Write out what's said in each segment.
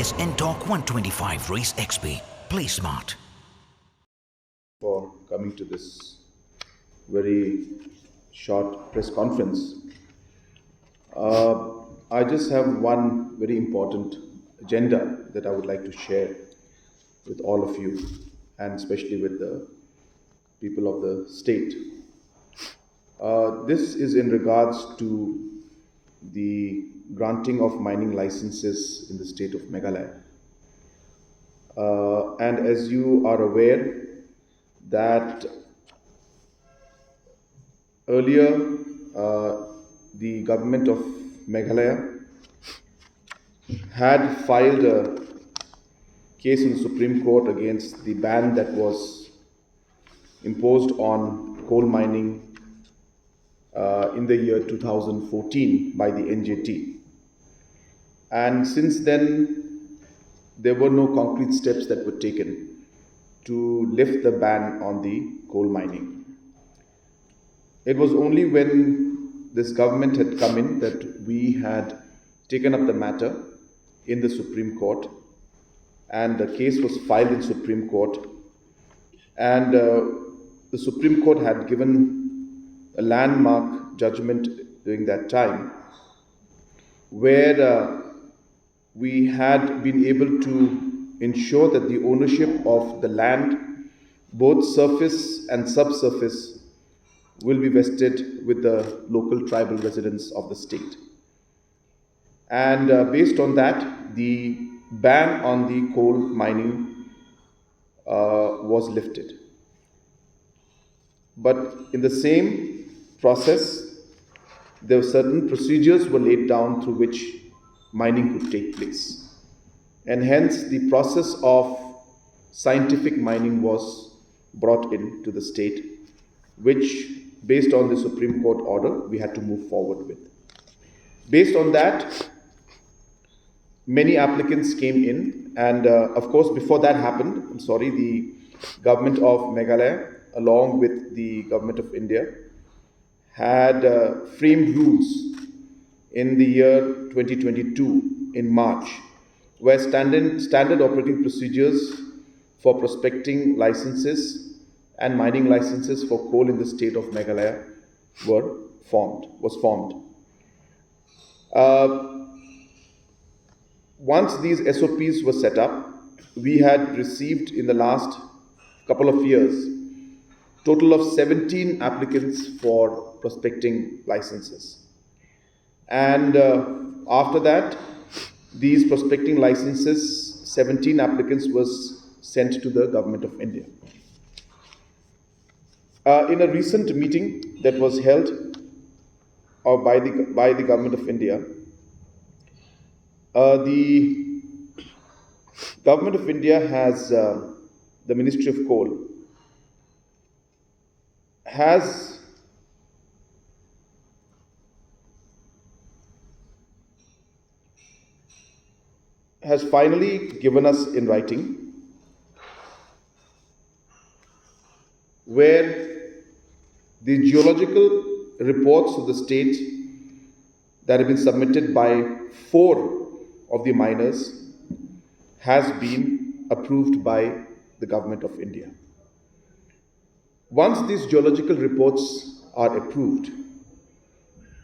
is NTalk 125 Race XP. Play smart. For coming to this very short press conference. I just have one very important agenda that I would like to share with all of you, and especially with the people of the state. This is in regards to the granting of mining licenses in the state of Meghalaya. And as you are aware, that earlier the government of Meghalaya had filed a case in the Supreme Court against the ban that was imposed on coal mining in the year 2014 by the NJT. And since then, there were no concrete steps that were taken to lift the ban on the coal mining. It was only when this government had come in that we had taken up the matter in the Supreme Court, and the case was filed in Supreme Court, and the Supreme Court had given a landmark judgment during that time, where we had been able to ensure that the ownership of the land, both surface and subsurface, will be vested with the local tribal residents of the state. And based on that, the ban on the coal mining was lifted. But in the same process, there were certain procedures were laid down through which mining could take place. And hence, the process of scientific mining was brought into the state, which, based on the Supreme Court order, we had to move forward with. Based on that, many applicants came in, and of course, before that happened, the government of Meghalaya, along with the government of India, had framed rules in the year 2022 in March, where standard operating procedures for prospecting licenses and mining licenses for coal in the state of Meghalaya was formed. Once these SOPs were set up, we had received in the last couple of years total of 17 applicants for prospecting licenses. And after that, these prospecting licenses, 17 applicants was sent to the government of India. In a recent meeting that was held by the government of India, the government of India has, the Ministry of Coal, has finally given us in writing where the geological reports of the state that have been submitted by 4 of the miners has been approved by the government of India. Once these geological reports are approved,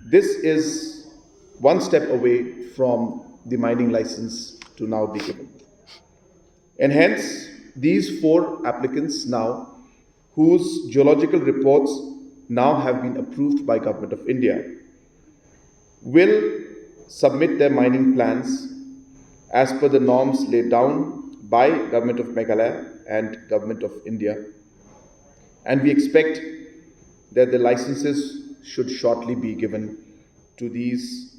this is one step away from the mining license to now be given. And hence, these 4 applicants now, whose geological reports now have been approved by Government of India, will submit their mining plans as per the norms laid down by Government of Meghalaya and Government of India. And we expect that the licenses should shortly be given to these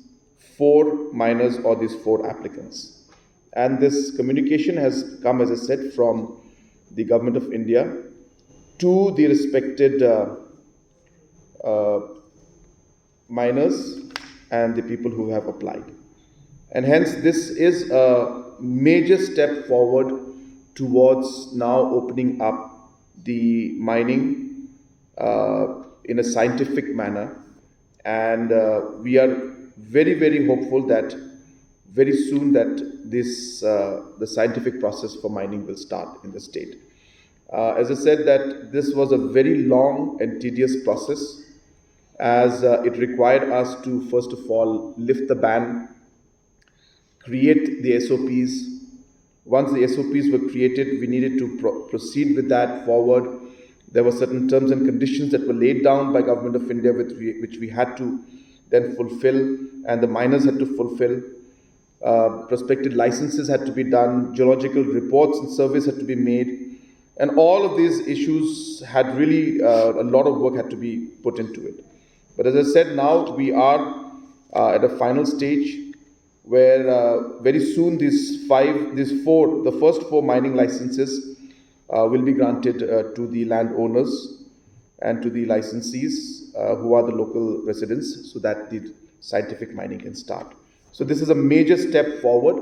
4 miners or these 4 applicants. And this communication has come, as I said, from the Government of India to the respected miners and the people who have applied. And hence, this is a major step forward towards now opening up the mining in a scientific manner, and we are very, very hopeful that very soon that the scientific process for mining will start in the state. As I said, that this was a very long and tedious process, as it required us to first of all lift the ban, create the SOPs. Once the SOPs were created, we needed to proceed with that forward. There were certain terms and conditions that were laid down by Government of India, which we had to then fulfill, and the miners had to fulfill. Prospective licenses had to be done, geological reports and surveys had to be made, and all of these issues had really a lot of work had to be put into it. But as I said, now we are at a final stage where very soon the first four mining licenses will be granted to the landowners and to the licensees who are the local residents, so that the scientific mining can start. So this is a major step forward,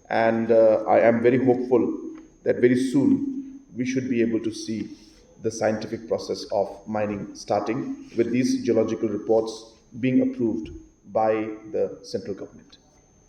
and I am very hopeful that very soon we should be able to see the scientific process of mining starting with these geological reports being approved by the central government.